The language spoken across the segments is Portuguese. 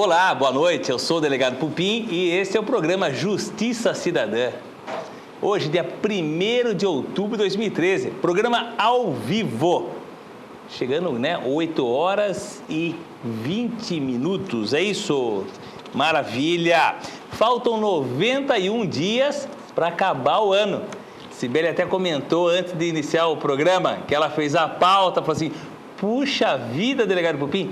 Olá, boa noite, eu sou o delegado Pupim e esse é o programa Justiça Cidadã. Hoje, dia 1º de outubro de 2013, programa ao vivo. Chegando, 8 horas e 20 minutos, é isso? Maravilha! Faltam 91 dias para acabar o ano. Sibeli até comentou antes de iniciar o programa que ela fez a pauta, falou assim, puxa vida, delegado Pupim,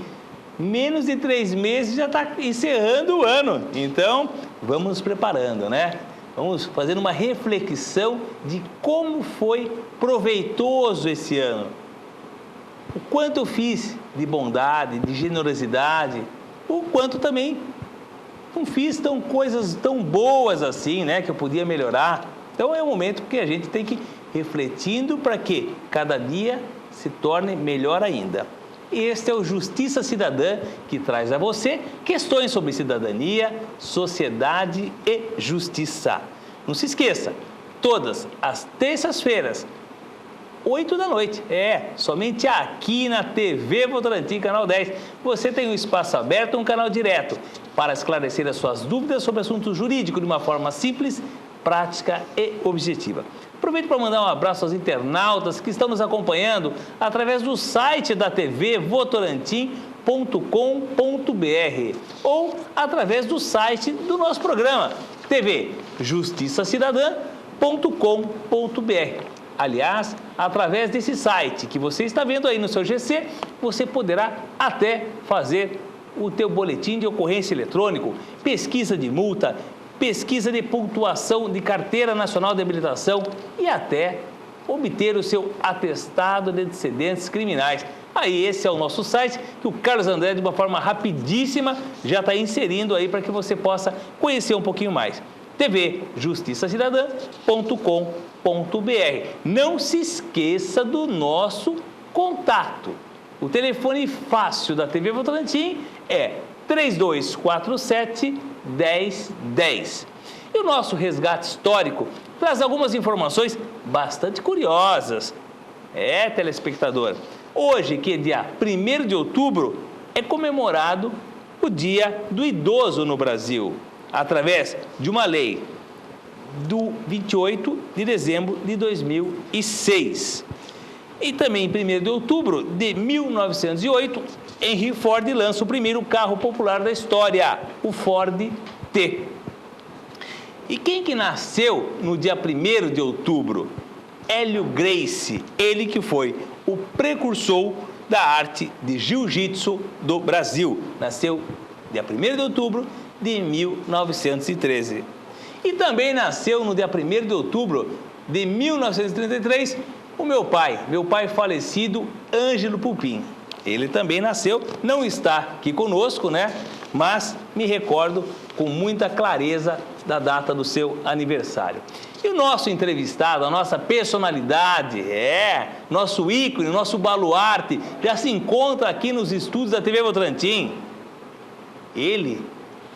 menos de 3 meses já está encerrando o ano. Então, vamos nos preparando, né? Vamos fazer uma reflexão de como foi proveitoso esse ano. O quanto eu fiz de bondade, de generosidade, o quanto também não fiz coisas tão boas assim, né? Que eu podia melhorar. Então, é um momento que a gente tem que ir refletindo para que cada dia se torne melhor ainda. Este é o Justiça Cidadã, que traz a você questões sobre cidadania, sociedade e justiça. Não se esqueça, todas as terças-feiras, 8 da noite, somente aqui na TV Votorantim, canal 10, você tem um espaço aberto, um canal direto, para esclarecer as suas dúvidas sobre assuntos jurídicos de uma forma simples, prática e objetiva. Aproveito para mandar um abraço aos internautas que estão nos acompanhando através do site da TV Votorantim.com.br ou através do site do nosso programa, tvjustiçacidadã.com.br. Aliás, através desse site que você está vendo aí no seu GC, você poderá até fazer o teu boletim de ocorrência eletrônico, pesquisa de multa, pesquisa de pontuação de Carteira Nacional de Habilitação e até obter o seu atestado de antecedentes criminais. Aí esse é o nosso site que o Carlos André, de uma forma rapidíssima, já está inserindo aí para que você possa conhecer um pouquinho mais. tvjustiçacidadã.com.br. Não se esqueça do nosso contato. O telefone fácil da TV Votorantim é 3247-1010. E o nosso resgate histórico traz algumas informações bastante curiosas. Telespectador, hoje, que é dia 1º de outubro, é comemorado o Dia do Idoso no Brasil, através de uma lei do 28 de dezembro de 2006. E também em 1º de outubro de 1908, Henry Ford lança o primeiro carro popular da história, o Ford T. E quem que nasceu no dia 1º de outubro? Hélio Gracie, ele que foi o precursor da arte de jiu-jitsu do Brasil. Nasceu dia 1º de outubro de 1913. E também nasceu no dia 1º de outubro de 1933, o meu pai falecido, Ângelo Pupim. Ele também nasceu, não está aqui conosco, né? Mas me recordo com muita clareza da data do seu aniversário. E o nosso entrevistado, a nossa personalidade, nosso ícone, nosso baluarte, já se encontra aqui nos estúdios da TV Votorantim. Ele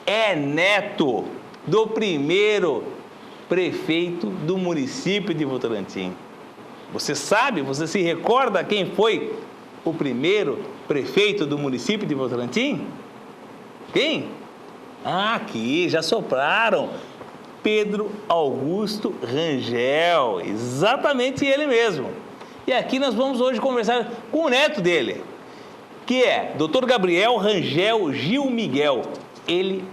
é neto do primeiro prefeito do município de Votorantim. Você sabe, você se recorda quem foi o primeiro prefeito do município de Votorantim? Quem? Aqui, já sopraram. Pedro Augusto Rangel, exatamente ele mesmo. E aqui nós vamos hoje conversar com o neto dele, que é Dr. Gabriel Rangel Gil Miguel. Ele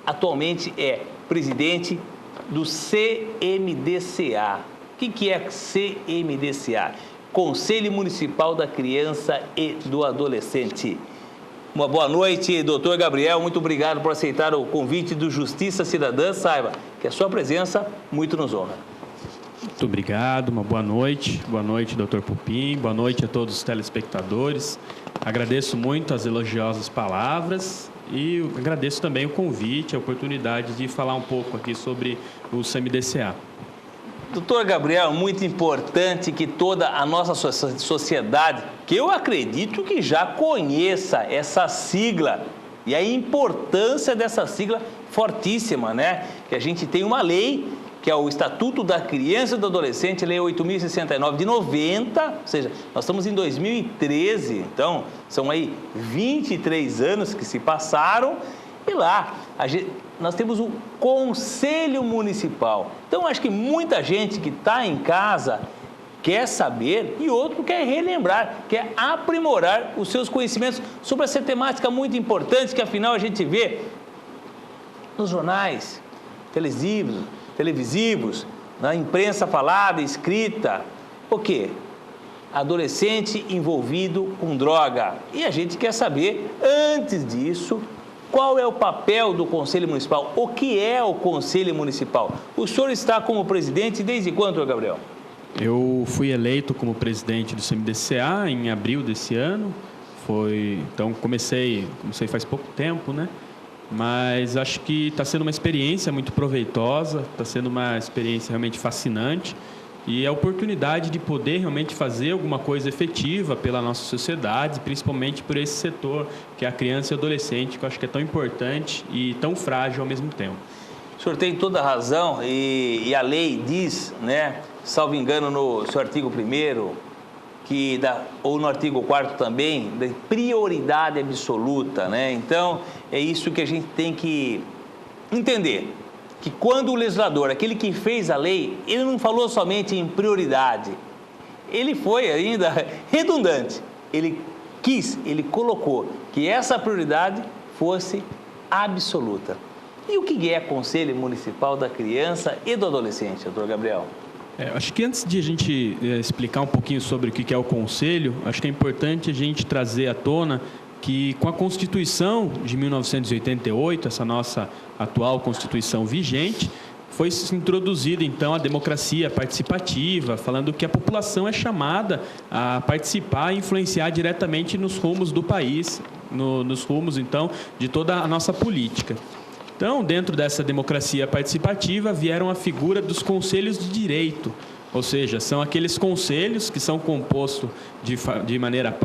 atualmente é presidente do CMDCA. O que é CMDCA? Conselho Municipal da Criança e do Adolescente. Uma boa noite, doutor Gabriel. Muito obrigado por aceitar o convite do Justiça Cidadã. Saiba que a sua presença muito nos honra. Muito obrigado, uma boa noite. Boa noite, doutor Pupim. Boa noite a todos os telespectadores. Agradeço muito as elogiosas palavras e agradeço também o convite, a oportunidade de falar um pouco aqui sobre o CMDCA. Doutor Gabriel, muito importante que toda a nossa sociedade, que eu acredito que já conheça essa sigla e a importância dessa sigla fortíssima, né? Que a gente tem uma lei, que é o Estatuto da Criança e do Adolescente, Lei 8.069 de 90, ou seja, nós estamos em 2013, então são aí 23 anos que se passaram E lá, nós temos o Conselho Municipal. Então, acho que muita gente que está em casa quer saber e outro quer relembrar, quer aprimorar os seus conhecimentos sobre essa temática muito importante que, afinal, a gente vê nos jornais, televisivos, na imprensa falada, escrita. O quê? Adolescente envolvido com droga. E a gente quer saber, antes disso, qual é o papel do Conselho Municipal? O que é o Conselho Municipal? O senhor está como presidente desde quando, Gabriel? Eu fui eleito como presidente do CMDCA em abril desse ano. Então, comecei faz pouco tempo, né? Mas acho que está sendo uma experiência muito proveitosa, está sendo uma experiência realmente fascinante e a oportunidade de poder realmente fazer alguma coisa efetiva pela nossa sociedade, principalmente por esse setor que é a criança e adolescente, que eu acho que é tão importante e tão frágil ao mesmo tempo. O senhor tem toda a razão e a lei diz, né, salvo engano no seu artigo 1º, ou no artigo 4º também, de prioridade absoluta, né? Então, é isso que a gente tem que entender, que quando o legislador, aquele que fez a lei, ele não falou somente em prioridade, ele foi ainda redundante, ele colocou que essa prioridade fosse absoluta. E o que é Conselho Municipal da Criança e do Adolescente, doutor Gabriel? Acho que antes de a gente explicar um pouquinho sobre o que é o Conselho, acho que é importante a gente trazer à tona que com a Constituição de 1988, essa nossa atual Constituição vigente, foi introduzida então a democracia participativa, falando que a população é chamada a participar e influenciar diretamente nos rumos do país, nos rumos então de toda a nossa política. Então, dentro dessa democracia participativa, vieram a figura dos conselhos de direito, ou seja, são aqueles conselhos que são compostos de maneira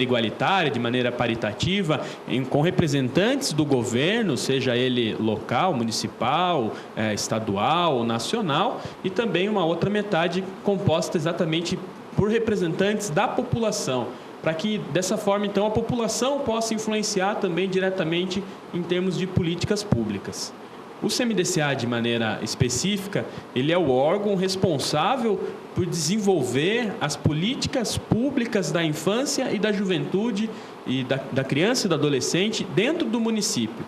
igualitária, de maneira paritativa, com representantes do governo, seja ele local, municipal, estadual ou nacional, e também uma outra metade composta exatamente por representantes da população, para que, dessa forma, então, a população possa influenciar também diretamente em termos de políticas públicas. O CMDCA, de maneira específica, ele é o órgão responsável por desenvolver as políticas públicas da infância e da juventude e da criança e do adolescente dentro do município.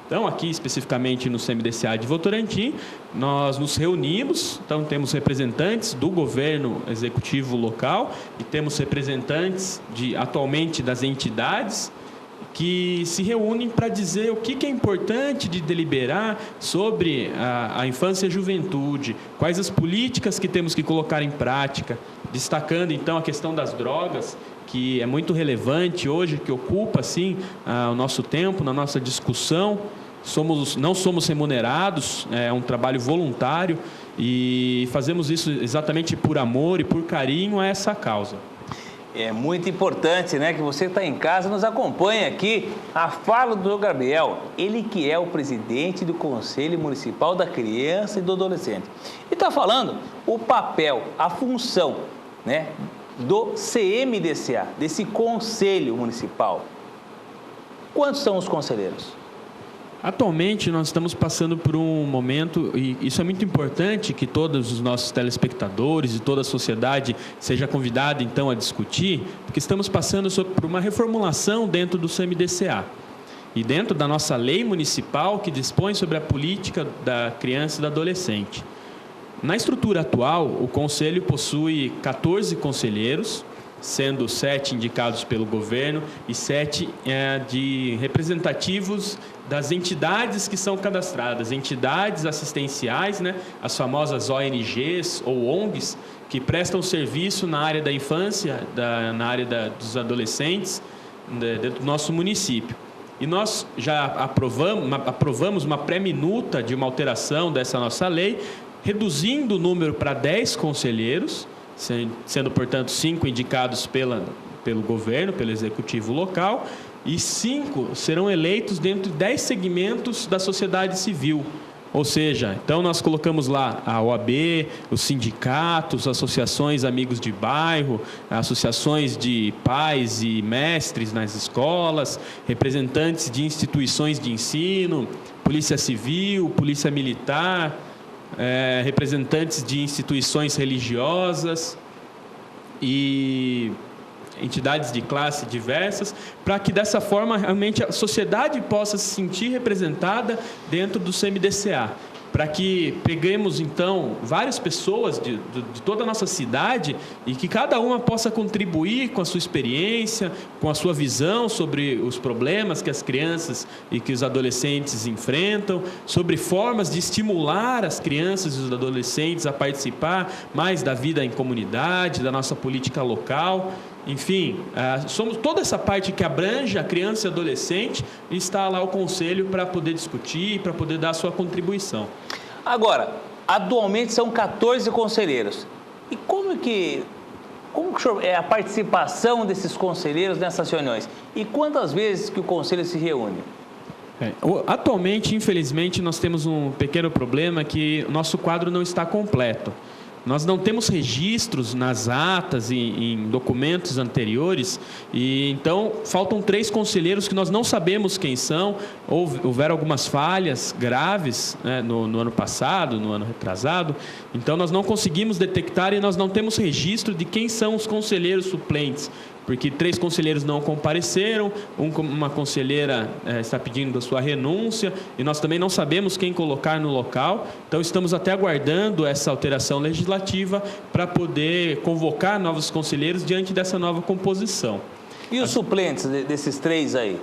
Então, aqui especificamente no CMDCA de Votorantim, nós nos reunimos, então temos representantes do governo executivo local e temos representantes atualmente das entidades que se reúnem para dizer o que é importante de deliberar sobre a infância e a juventude, quais as políticas que temos que colocar em prática, destacando então a questão das drogas, que é muito relevante hoje, que ocupa assim o nosso tempo, na nossa discussão. Não somos remunerados, é um trabalho voluntário e fazemos isso exatamente por amor e por carinho a essa causa. É muito importante, né, que você está em casa, nos acompanhe aqui a fala do Dr. Gabriel, ele que é o presidente do Conselho Municipal da Criança e do Adolescente. E está falando o papel, a função, né, do CMDCA, desse Conselho Municipal. Quantos são os conselheiros? Atualmente, nós estamos passando por um momento, e isso é muito importante, que todos os nossos telespectadores e toda a sociedade seja convidada, então, a discutir, porque estamos passando por uma reformulação dentro do CMDCA. E dentro da nossa lei municipal, que dispõe sobre a política da criança e do adolescente. Na estrutura atual, o Conselho possui 14 conselheiros, sendo 7 indicados pelo governo e 7 de representativos das entidades que são cadastradas, entidades assistenciais, né, as famosas ONGs ou ONGs, que prestam serviço na área da infância, na área dos adolescentes, dentro do nosso município. E nós já aprovamos uma pré-minuta de uma alteração dessa nossa lei, reduzindo o número para 10 conselheiros, sendo, portanto, 5 indicados pelo governo, pelo executivo local, e 5 serão eleitos dentro de 10 segmentos da sociedade civil, Ou seja, então nós colocamos lá a OAB, os sindicatos, associações amigos de bairro, associações de pais e mestres nas escolas, representantes de instituições de ensino, Polícia Civil, Polícia Militar, representantes de instituições religiosas e entidades de classe diversas, para que dessa forma realmente a sociedade possa se sentir representada dentro do CMDCA, para que peguemos então várias pessoas de toda a nossa cidade e que cada uma possa contribuir com a sua experiência, com a sua visão sobre os problemas que as crianças e que os adolescentes enfrentam, sobre formas de estimular as crianças e os adolescentes a participar mais da vida em comunidade, da nossa política local. Enfim, somos toda essa parte que abrange a criança e adolescente, e está lá o Conselho para poder discutir, para poder dar a sua contribuição. Agora, atualmente são 14 conselheiros. E como que é a participação desses conselheiros nessas reuniões? E quantas vezes que o Conselho se reúne? Atualmente, infelizmente, nós temos um pequeno problema que o nosso quadro não está completo. Nós não temos registros nas atas e em documentos anteriores, e então faltam 3 conselheiros que nós não sabemos quem são. Houveram algumas falhas graves, né, no ano passado, no ano retrasado, então nós não conseguimos detectar e nós não temos registro de quem são os conselheiros suplentes, porque 3 conselheiros não compareceram, uma conselheira está pedindo a sua renúncia, e nós também não sabemos quem colocar no local. Então estamos até aguardando essa alteração legislativa para poder convocar novos conselheiros diante dessa nova composição. E os suplentes desses 3 aí?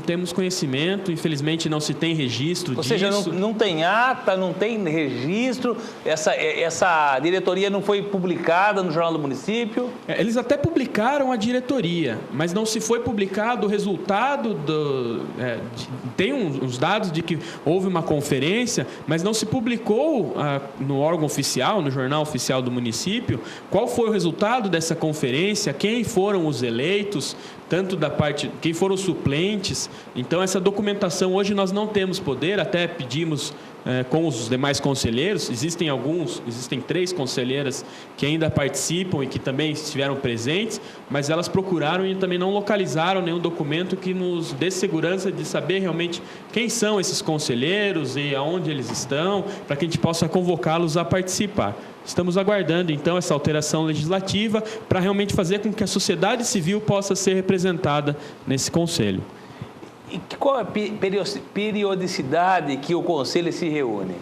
Temos conhecimento, infelizmente não se tem registro disso. Ou seja, não tem ata, não tem registro, essa diretoria não foi publicada no Jornal do Município? Eles até publicaram a diretoria, mas não se foi publicado o resultado tem uns dados de que houve uma conferência, mas não se publicou no órgão oficial, no Jornal Oficial do Município, qual foi o resultado dessa conferência, quem foram os eleitos, tanto da parte, quem foram os suplentes. Então, essa documentação hoje nós não temos poder, até pedimos com os demais conselheiros, existem 3 conselheiras que ainda participam e que também estiveram presentes, mas elas procuraram e também não localizaram nenhum documento que nos dê segurança de saber realmente quem são esses conselheiros e aonde eles estão, para que a gente possa convocá-los a participar. Estamos aguardando, então, essa alteração legislativa para realmente fazer com que a sociedade civil possa ser representada nesse conselho. E qual é a periodicidade que o Conselho se reúne?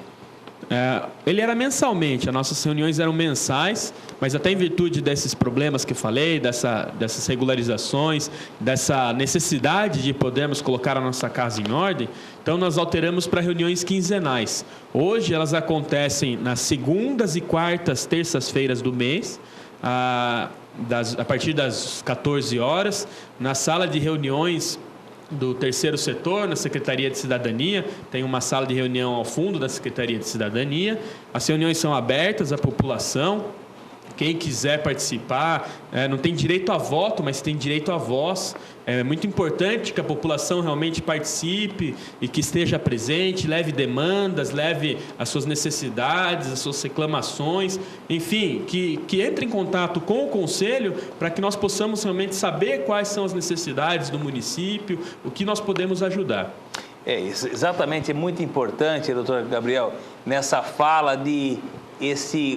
Ele era mensalmente, as nossas reuniões eram mensais, mas até em virtude desses problemas que eu falei, dessas regularizações, dessa necessidade de podermos colocar a nossa casa em ordem, então nós alteramos para reuniões quinzenais. Hoje elas acontecem nas segundas e quartas terças-feiras do mês, a partir das 14 horas, na sala de reuniões do terceiro setor, na Secretaria de Cidadania. Tem uma sala de reunião ao fundo da Secretaria de Cidadania. As reuniões são abertas à população. Quem quiser participar, não tem direito a voto, mas tem direito a voz. É muito importante que a população realmente participe e que esteja presente, leve demandas, leve as suas necessidades, as suas reclamações, enfim, que entre em contato com o Conselho para que nós possamos realmente saber quais são as necessidades do município, o que nós podemos ajudar. Exatamente, é muito importante, doutor Gabriel, nessa fala de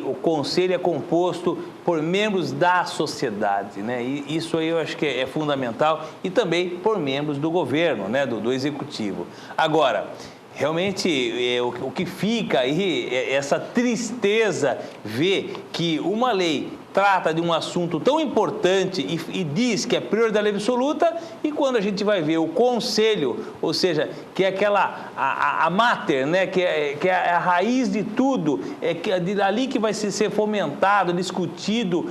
o conselho é composto por membros da sociedade, né? E isso aí eu acho que é fundamental, e também por membros do governo, né? do executivo. Agora, realmente, o que fica aí é essa tristeza ver que uma lei trata de um assunto tão importante e diz que é prioridade absoluta, e quando a gente vai ver o conselho, ou seja, que é a mater, né, que é a raiz de tudo, ali que vai ser fomentado, discutido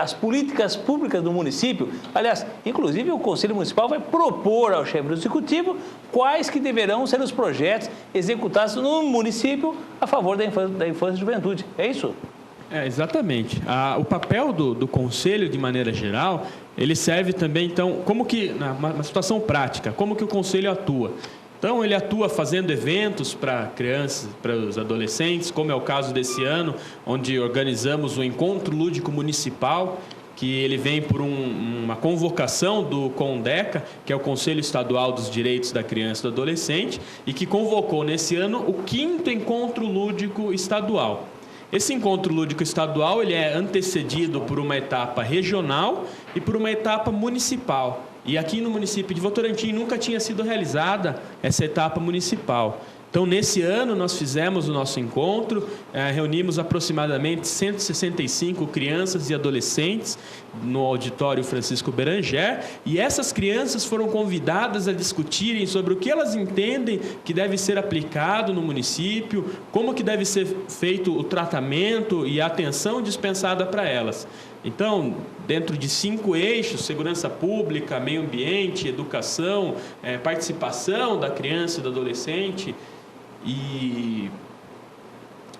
as políticas públicas do município. Aliás, inclusive o Conselho Municipal vai propor ao chefe do Executivo quais que deverão ser os projetos executados no município a favor da infância e juventude. É isso? Exatamente. O papel do Conselho, de maneira geral, ele serve também, então, como que, uma situação prática, como que o Conselho atua? Então, ele atua fazendo eventos para crianças, para os adolescentes, como é o caso desse ano, onde organizamos o Encontro Lúdico Municipal, que ele vem por uma convocação do CONDECA, que é o Conselho Estadual dos Direitos da Criança e do Adolescente, e que convocou nesse ano o 5º Encontro Lúdico Estadual. Esse Encontro Lúdico Estadual ele é antecedido por uma etapa regional e por uma etapa municipal. E aqui no município de Votorantim nunca tinha sido realizada essa etapa municipal. Então, nesse ano, nós fizemos o nosso encontro, reunimos aproximadamente 165 crianças e adolescentes no auditório Francisco Beranger, e essas crianças foram convidadas a discutirem sobre o que elas entendem que deve ser aplicado no município, como que deve ser feito o tratamento e a atenção dispensada para elas. Então, dentro de 5 eixos, segurança pública, meio ambiente, educação, participação da criança e do adolescente, e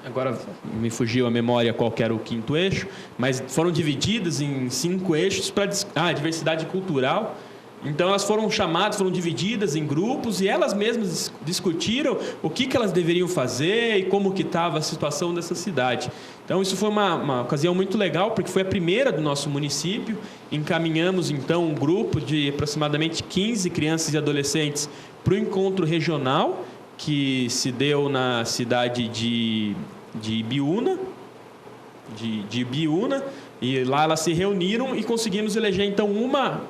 agora me fugiu a memória qual que era o 5º eixo, mas foram divididas em 5 eixos para diversidade cultural. Então, elas foram chamadas, foram divididas em grupos e elas mesmas discutiram o que elas deveriam fazer e como que estava a situação dessa cidade. Então, isso foi uma ocasião muito legal, porque foi a primeira do nosso município. Encaminhamos, então, um grupo de aproximadamente 15 crianças e adolescentes para o encontro regional, que se deu na cidade de Ibiúna, e lá elas se reuniram e conseguimos eleger, então,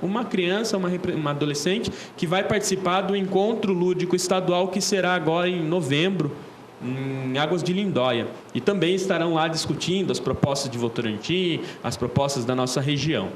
uma criança, uma adolescente, que vai participar do Encontro Lúdico Estadual, que será agora em novembro, em Águas de Lindóia. E também estarão lá discutindo as propostas de Votorantim, as propostas da nossa região.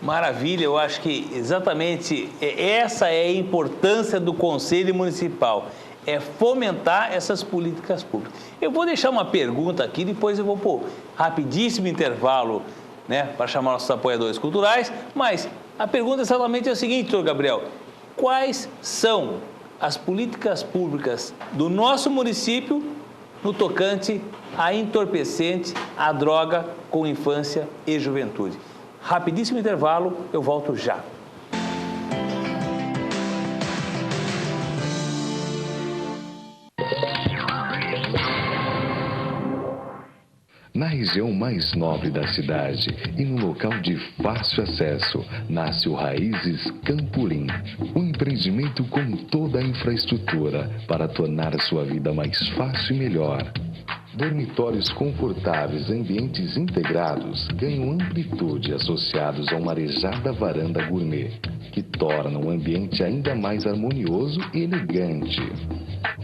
Maravilha, eu acho que exatamente essa é a importância do Conselho Municipal. É fomentar essas políticas públicas. Eu vou deixar uma pergunta aqui, depois eu vou pôr rapidíssimo intervalo, né, para chamar nossos apoiadores culturais, mas a pergunta exatamente é o seguinte, doutor Gabriel: quais são as políticas públicas do nosso município no tocante a entorpecente, a droga com infância e juventude? Rapidíssimo intervalo, eu volto já. Na região mais nobre da cidade e no local de fácil acesso, nasce o Raízes Campolim, um empreendimento com toda a infraestrutura para tornar a sua vida mais fácil e melhor. Dormitórios confortáveis, ambientes integrados, ganham amplitude associados a uma arejada varanda gourmet, que torna o ambiente ainda mais harmonioso e elegante.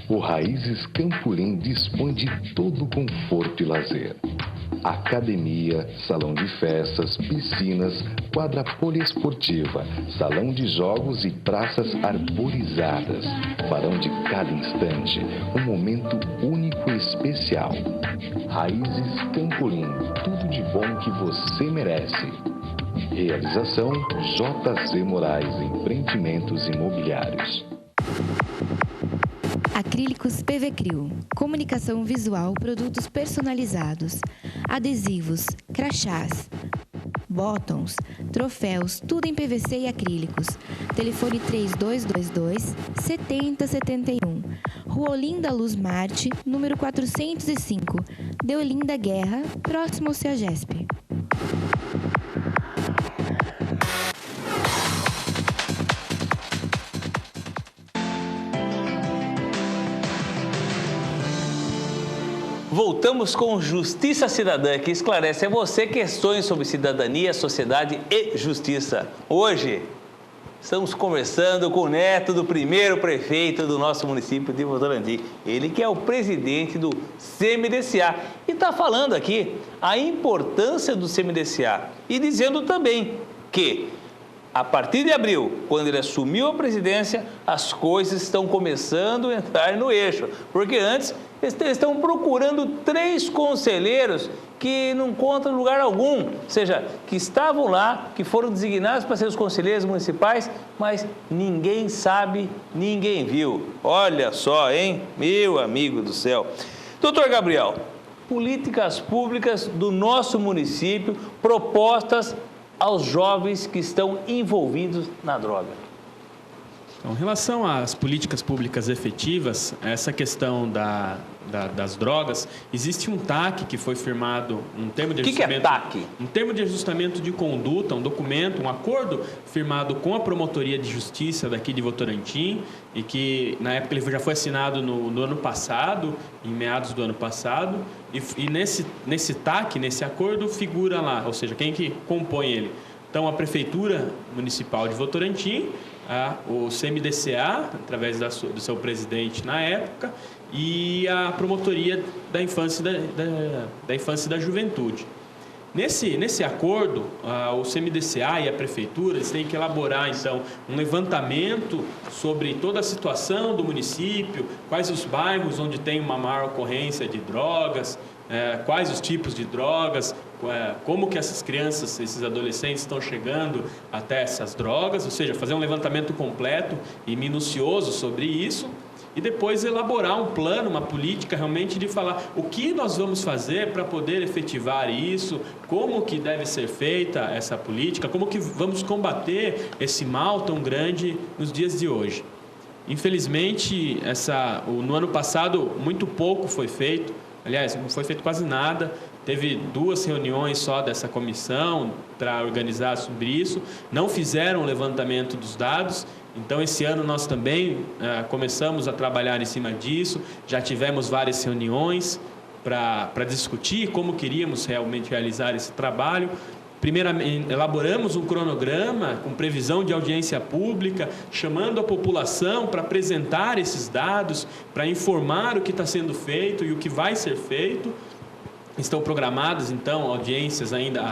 O Raízes Campolim dispõe de todo o conforto e lazer. Academia, salão de festas, piscinas, quadra poliesportiva, salão de jogos e praças arborizadas farão de cada instante um momento único e especial. Raízes Campolim, tudo de bom que você merece. Realização JZ Moraes Empreendimentos Imobiliários. Acrílicos PVCRIO, comunicação visual, produtos personalizados, adesivos, crachás, bottoms, troféus, tudo em PVC e acrílicos. Telefone 3222-7071. Rua Olinda Luz Marte, número 405, Deolinda Guerra, próximo ao CEAGESP. Voltamos com Justiça Cidadã, que esclarece a você questões sobre cidadania, sociedade e justiça. Hoje, estamos conversando com o neto do primeiro prefeito do nosso município de Votorantim. Ele que é o presidente do CMDCA. E está falando aqui a importância do CMDCA. E dizendo também que, a partir de abril, quando ele assumiu a presidência, as coisas estão começando a entrar no eixo. Porque antes, eles estão procurando 3 conselheiros que não encontram lugar algum. Ou seja, que estavam lá, que foram designados para ser os conselheiros municipais, mas ninguém sabe, ninguém viu. Olha só, hein? Meu amigo do céu. Doutor Gabriel, políticas públicas do nosso município propostas aos jovens que estão envolvidos na droga. Então, em relação às políticas públicas efetivas, essa questão das drogas, existe um TAC que foi firmado, um termo de ajustamento... O que é TAC? Um termo de ajustamento de conduta, um documento, um acordo firmado com a Promotoria de Justiça daqui de Votorantim, e que na época ele já foi assinado no ano passado, em meados do ano passado, e nesse TAC, nesse acordo, figura lá, ou seja, quem que compõe ele? Então, a Prefeitura Municipal de Votorantim, o CMDCA, através do seu presidente na época, e a Promotoria da Infância e da Juventude. Nesse acordo, o CMDCA e a Prefeitura eles têm que elaborar, então, um levantamento sobre toda a situação do município, quais os bairros onde tem uma maior ocorrência de drogas, quais os tipos de drogas, como que essas crianças, esses adolescentes estão chegando até essas drogas, ou seja, fazer um levantamento completo e minucioso sobre isso, e depois elaborar um plano, uma política realmente de falar o que nós vamos fazer para poder efetivar isso, como que deve ser feita essa política, como que vamos combater esse mal tão grande nos dias de hoje. Infelizmente, no ano passado, muito pouco foi feito, aliás, não foi feito quase nada. Teve 2 reuniões só dessa comissão para organizar sobre isso, não fizeram o levantamento dos dados. Então, esse ano nós também começamos a trabalhar em cima disso, já tivemos várias reuniões para discutir como queríamos realmente realizar esse trabalho. Primeiramente, elaboramos um cronograma com previsão de audiência pública, chamando a população para apresentar esses dados, para informar o que está sendo feito e o que vai ser feito. Estão programadas, então, audiências ainda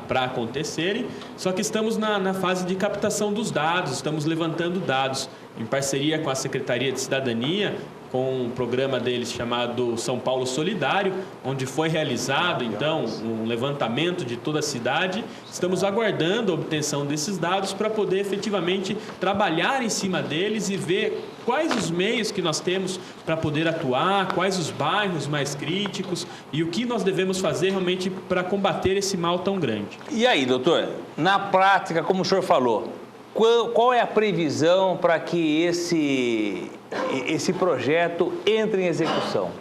para acontecerem, só que estamos na fase de captação dos dados, estamos levantando dados em parceria com a Secretaria de Cidadania, com um programa deles chamado São Paulo Solidário, onde foi realizado, então, um levantamento de toda a cidade. Estamos aguardando a obtenção desses dados para poder efetivamente trabalhar em cima deles e ver quais os meios que nós temos para poder atuar, quais os bairros mais críticos e o que nós devemos fazer realmente para combater esse mal tão grande. E aí, doutor, na prática, como o senhor falou, qual é a previsão para que esse projeto entre em execução?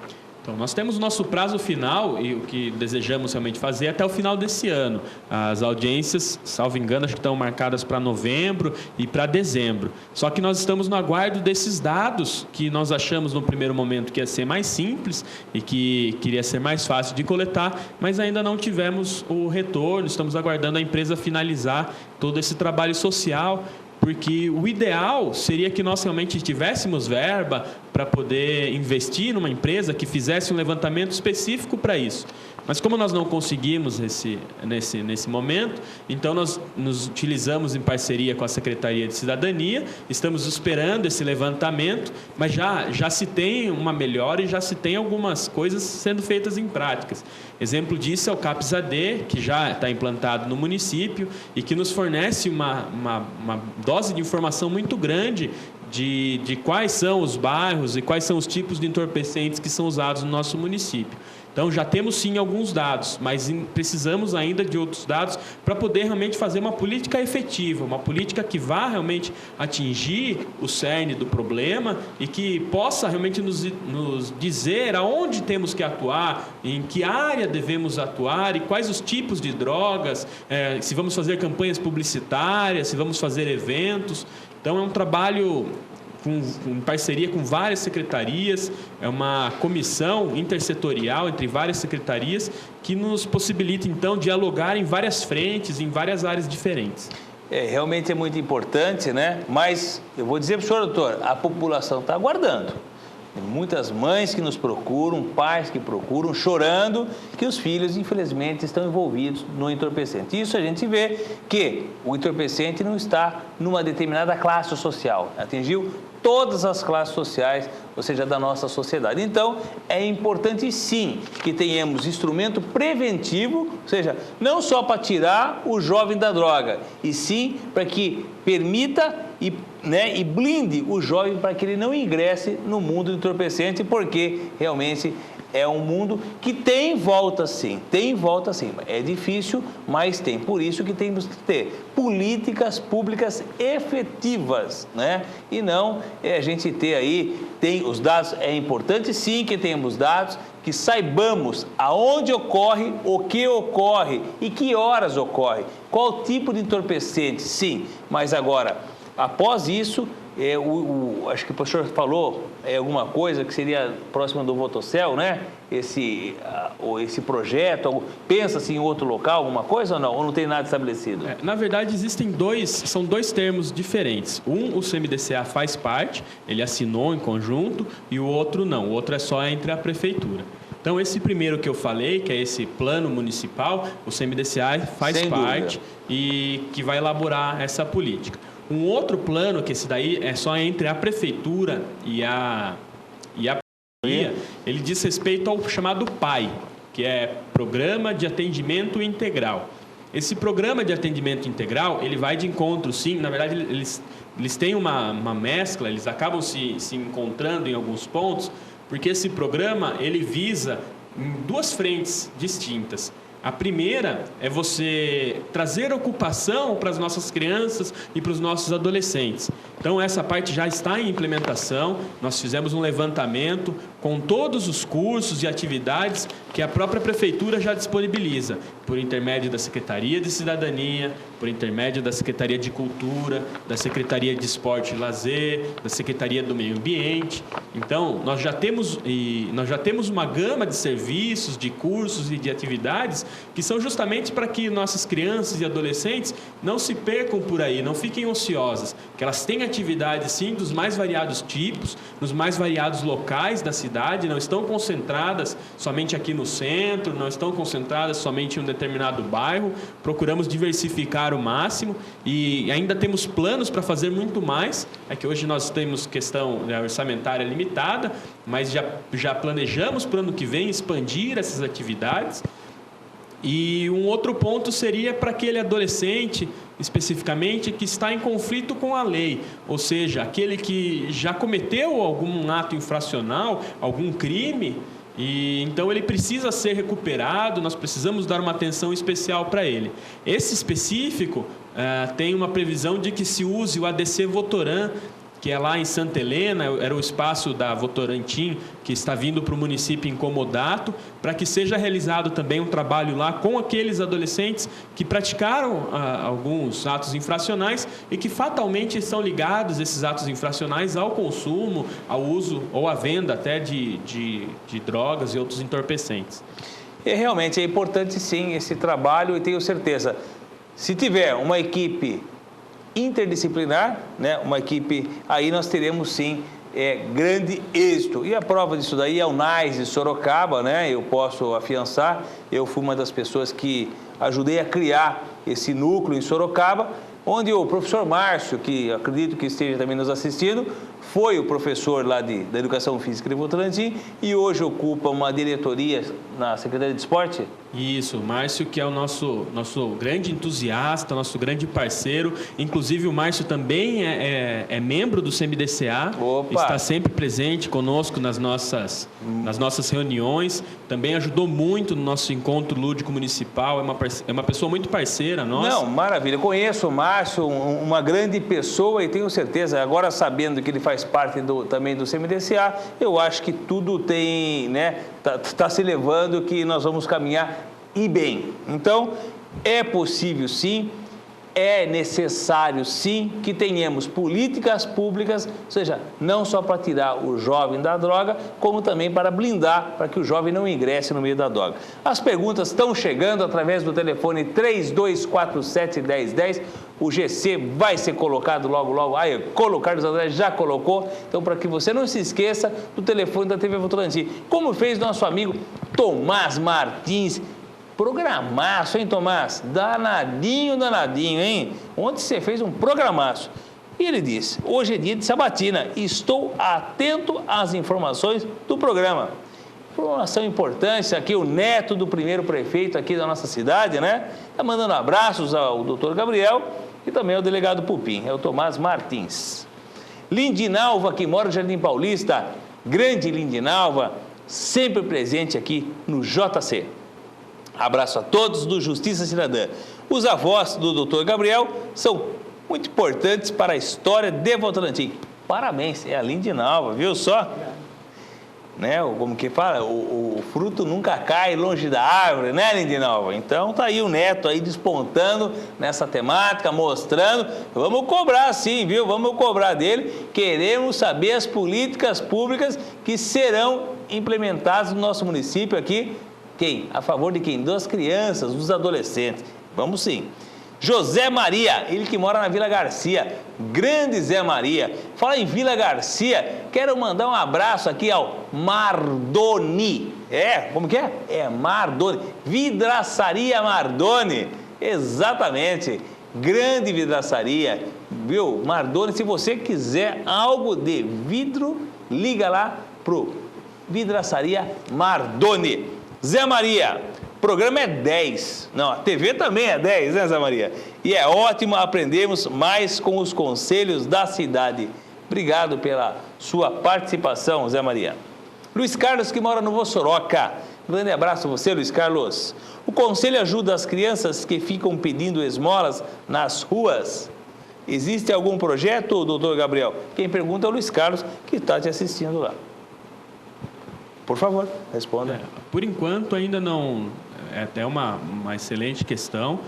Então, nós temos o nosso prazo final e o que desejamos realmente fazer até o final desse ano. As audiências, salvo engano, acho que estão marcadas para novembro e para dezembro. Só que nós estamos no aguardo desses dados que nós achamos no primeiro momento que ia ser mais simples e que queria ser mais fácil de coletar, mas ainda não tivemos o retorno. Estamos aguardando a empresa finalizar todo esse trabalho social, porque o ideal seria que nós realmente tivéssemos verba para poder investir numa empresa que fizesse um levantamento específico para isso. Mas como nós não conseguimos nesse momento, então nós nos utilizamos em parceria com a Secretaria de Cidadania, estamos esperando esse levantamento, mas já se tem uma melhora e já se tem algumas coisas sendo feitas em práticas. Exemplo disso é o CAPS-AD, que já está implantado no município e que nos fornece uma dose de informação muito grande de quais são os bairros e quais são os tipos de entorpecentes que são usados no nosso município. Então, já temos sim alguns dados, mas precisamos ainda de outros dados para poder realmente fazer uma política efetiva, uma política que vá realmente atingir o cerne do problema e que possa realmente nos dizer aonde temos que atuar, em que área devemos atuar e quais os tipos de drogas, se vamos fazer campanhas publicitárias, se vamos fazer eventos. Então, é um trabalho em parceria com várias secretarias, é uma comissão intersetorial entre várias secretarias que nos possibilita, então, dialogar em várias frentes, em várias áreas diferentes. Realmente é muito importante, né? Mas eu vou dizer para o senhor, doutor, a população está aguardando. Tem muitas mães que nos procuram, pais que procuram, chorando que os filhos, infelizmente, estão envolvidos no entorpecente. Isso a gente vê que o entorpecente não está numa determinada classe social, atingiu todas as classes sociais, ou seja, da nossa sociedade. Então, é importante sim que tenhamos instrumento preventivo, ou seja, não só para tirar o jovem da droga, e sim para que permita e blinde o jovem para que ele não ingresse no mundo do entorpecente, porque realmente é um mundo que tem volta sim, é difícil, mas tem. Por isso que temos que ter políticas públicas efetivas, né? E não a gente ter aí, tem os dados, é importante sim que tenhamos dados, que saibamos aonde ocorre, o que ocorre e que horas ocorre, qual tipo de entorpecente, sim, mas agora, após isso, acho que o professor falou alguma coisa que seria próxima do Votocel, né? Esse projeto, pensa-se em outro local, alguma coisa ou não? Ou não tem nada estabelecido? Na verdade, são dois termos diferentes. O CMDCA faz parte, ele assinou em conjunto, e o outro não. O outro é só entre a prefeitura. Então, esse primeiro que eu falei, que é esse plano municipal, o CMDCA faz parte e que vai elaborar essa política. Um outro plano, que esse daí é só entre a prefeitura e a prefeitura, ele diz respeito ao chamado PAI, que é Programa de Atendimento Integral. Esse programa de atendimento integral, ele vai de encontro, sim, na verdade eles têm uma mescla, eles acabam se encontrando em alguns pontos, porque esse programa, ele visa em duas frentes distintas. A primeira é você trazer ocupação para as nossas crianças e para os nossos adolescentes. Então, essa parte já está em implementação. Nós fizemos um levantamento com todos os cursos e atividades que a própria Prefeitura já disponibiliza, por intermédio da Secretaria de Cidadania, por intermédio da Secretaria de Cultura, da Secretaria de Esporte e Lazer, da Secretaria do Meio Ambiente. Então, nós já temos uma gama de serviços, de cursos e de atividades que são justamente para que nossas crianças e adolescentes não se percam por aí, não fiquem ociosas, que elas têm atividades, sim, dos mais variados tipos, nos mais variados locais da cidade, não estão concentradas somente aqui no centro, não estão concentradas somente em um determinado bairro, procuramos diversificar o máximo e ainda temos planos para fazer muito mais. É que hoje nós temos questão orçamentária limitada, mas já planejamos para o ano que vem expandir essas atividades. E um outro ponto seria para aquele adolescente, especificamente, que está em conflito com a lei, ou seja, aquele que já cometeu algum ato infracional, algum crime, e então ele precisa ser recuperado, nós precisamos dar uma atenção especial para ele. Esse específico tem uma previsão de que se use o ADC Votoran, que é lá em Santa Helena, era o espaço da Votorantim, que está vindo para o município em Comodato, para que seja realizado também um trabalho lá com aqueles adolescentes que praticaram alguns atos infracionais e que fatalmente estão ligados, esses atos infracionais, ao consumo, ao uso ou à venda até de drogas e outros entorpecentes. Realmente é importante sim esse trabalho e tenho certeza, se tiver uma equipe interdisciplinar, né, uma equipe, aí nós teremos sim grande êxito. E a prova disso daí é o NAIS de Sorocaba, né? Eu posso afiançar, eu fui uma das pessoas que ajudei a criar esse núcleo em Sorocaba, onde o professor Márcio, que acredito que esteja também nos assistindo, foi o professor lá da Educação Física de Votorantim e hoje ocupa uma diretoria na Secretaria de Esporte. Isso, o Márcio, que é o nosso grande entusiasta, nosso grande parceiro. Inclusive, o Márcio também é membro do CMDCA. Opa. Está sempre presente conosco nas nossas reuniões. Também ajudou muito no nosso encontro lúdico municipal. É uma pessoa muito parceira nossa. Não, maravilha. Eu conheço o Márcio, uma grande pessoa, e tenho certeza, agora sabendo que ele faz parte também do CMDCA, eu acho que tudo tem, né, tá se levando, que nós vamos caminhar e bem. Então, é possível sim, é necessário sim que tenhamos políticas públicas, ou seja, não só para tirar o jovem da droga, como também para blindar, para que o jovem não ingresse no meio da droga. As perguntas estão chegando através do telefone 3247-1010, o GC vai ser colocado logo, logo. Aí, o Carlos André já colocou. Então, para que você não se esqueça do telefone da TV Votorantim. Como fez nosso amigo Tomás Martins. Programaço, hein, Tomás? Danadinho, hein? Ontem você fez um programaço. E ele disse, hoje é dia de sabatina, estou atento às informações do programa. Informação importante, aqui o neto do primeiro prefeito aqui da nossa cidade, né? Está mandando abraços ao doutor Gabriel e também ao delegado Pupim, é o Tomás Martins. Lindinalva, que mora no Jardim Paulista, grande Lindinalva, sempre presente aqui no JC. Abraço a todos do Justiça Cidadã. Os avós do Dr. Gabriel são muito importantes para a história de Votorantim. Parabéns, é a Lindinalva, viu só? Né? Como que fala? O fruto nunca cai longe da árvore, né, Lindinalva? Então tá aí o neto aí despontando nessa temática, mostrando. Vamos cobrar sim, viu? Vamos cobrar dele. Queremos saber as políticas públicas que serão implementadas no nosso município aqui. Quem? A favor de quem? Das crianças, dos adolescentes. Vamos sim. José Maria, ele que mora na Vila Garcia, grande Zé Maria. Fala em Vila Garcia, quero mandar um abraço aqui ao Mardoni. Como que é? É Mardoni, Vidraçaria Mardoni, exatamente, grande vidraçaria, viu? Mardoni, se você quiser algo de vidro, liga lá pro Vidraçaria Mardoni. Zé Maria, o programa é 10. Não, a TV também é 10, né, Zé Maria? E é ótimo aprendermos mais com os conselhos da cidade. Obrigado pela sua participação, Zé Maria. Luiz Carlos, que mora no Vossoroca. Grande abraço a você, Luiz Carlos. O conselho ajuda as crianças que ficam pedindo esmolas nas ruas. Existe algum projeto, doutor Gabriel? Quem pergunta é o Luiz Carlos, que está te assistindo lá. Por favor, responda. Por enquanto ainda não, é até uma excelente questão,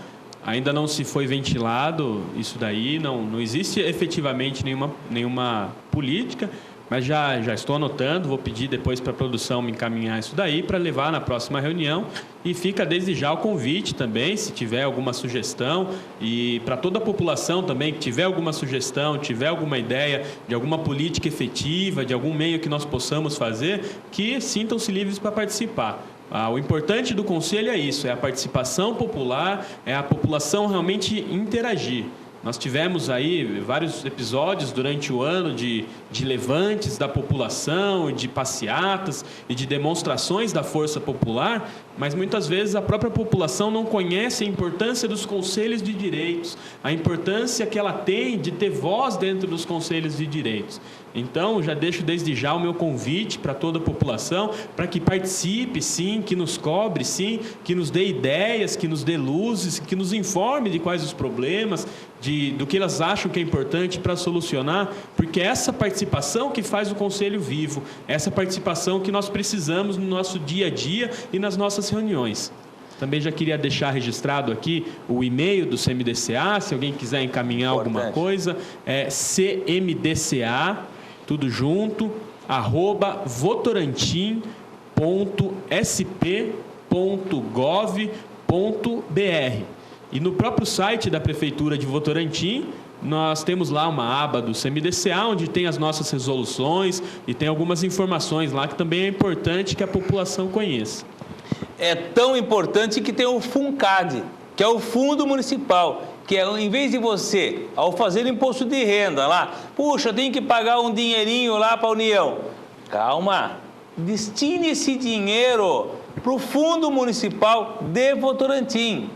ainda não se foi ventilado isso daí, não existe efetivamente nenhuma política, mas já estou anotando, vou pedir depois para a produção me encaminhar isso daí para levar na próxima reunião, e fica desde já o convite também, se tiver alguma sugestão, e para toda a população também que tiver alguma sugestão, tiver alguma ideia de alguma política efetiva, de algum meio que nós possamos fazer, que sintam-se livres para participar. O importante do conselho é isso, é a participação popular, é a população realmente interagir. Nós tivemos aí vários episódios durante o ano de levantes da população, de passeatas e de demonstrações da força popular, mas muitas vezes a própria população não conhece a importância dos conselhos de direitos, a importância que ela tem de ter voz dentro dos conselhos de direitos. Então, já deixo desde já o meu convite para toda a população, para que participe, sim, que nos cobre, sim, que nos dê ideias, que nos dê luzes, que nos informe de quais os problemas, do que elas acham que é importante para solucionar, porque é essa participação que faz o Conselho vivo, essa participação que nós precisamos no nosso dia a dia e nas nossas reuniões. Também já queria deixar registrado aqui o e-mail do CMDCA, se alguém quiser encaminhar alguma coisa, é cmdca, tudo junto, @votorantim.sp.gov.br. E no próprio site da Prefeitura de Votorantim, nós temos lá uma aba do CMDCA, onde tem as nossas resoluções e tem algumas informações lá que também é importante que a população conheça. É tão importante que tem o FUNCAD, que é o Fundo Municipal, que é, em vez de você, ao fazer o imposto de renda lá, puxa, eu tenho que pagar um dinheirinho lá para a União. Calma, destine esse dinheiro para o Fundo Municipal de Votorantim.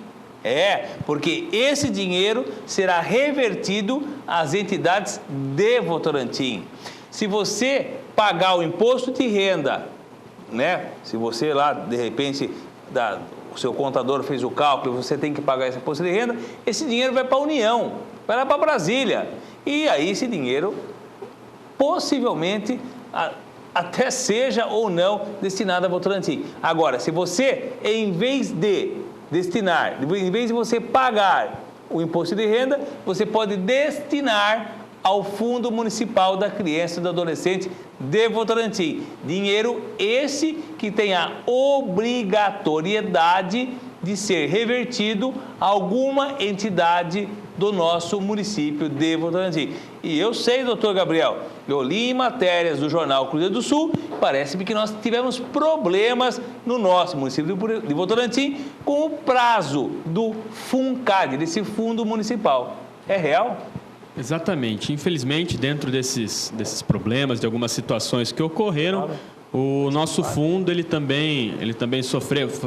Porque esse dinheiro será revertido às entidades de Votorantim. Se você pagar o imposto de renda, né? Se você lá, de repente, o seu contador fez o cálculo, você tem que pagar esse imposto de renda, esse dinheiro vai para a União, vai lá para Brasília. E aí esse dinheiro, possivelmente, até seja ou não destinado a Votorantim. Agora, se você, em vez de você pagar o imposto de renda, você pode destinar ao Fundo Municipal da Criança e do Adolescente de Votorantim. Dinheiro esse que tem a obrigatoriedade de ser revertido a alguma entidade do nosso município de Votorantim. E eu sei, doutor Gabriel, eu li em matérias do jornal Cruzeiro do Sul, parece-me que nós tivemos problemas no nosso município de Votorantim com o prazo do FUNCAD, desse fundo municipal. É real? Exatamente. Infelizmente, dentro desses problemas, de algumas situações que ocorreram, O nosso fundo, ele também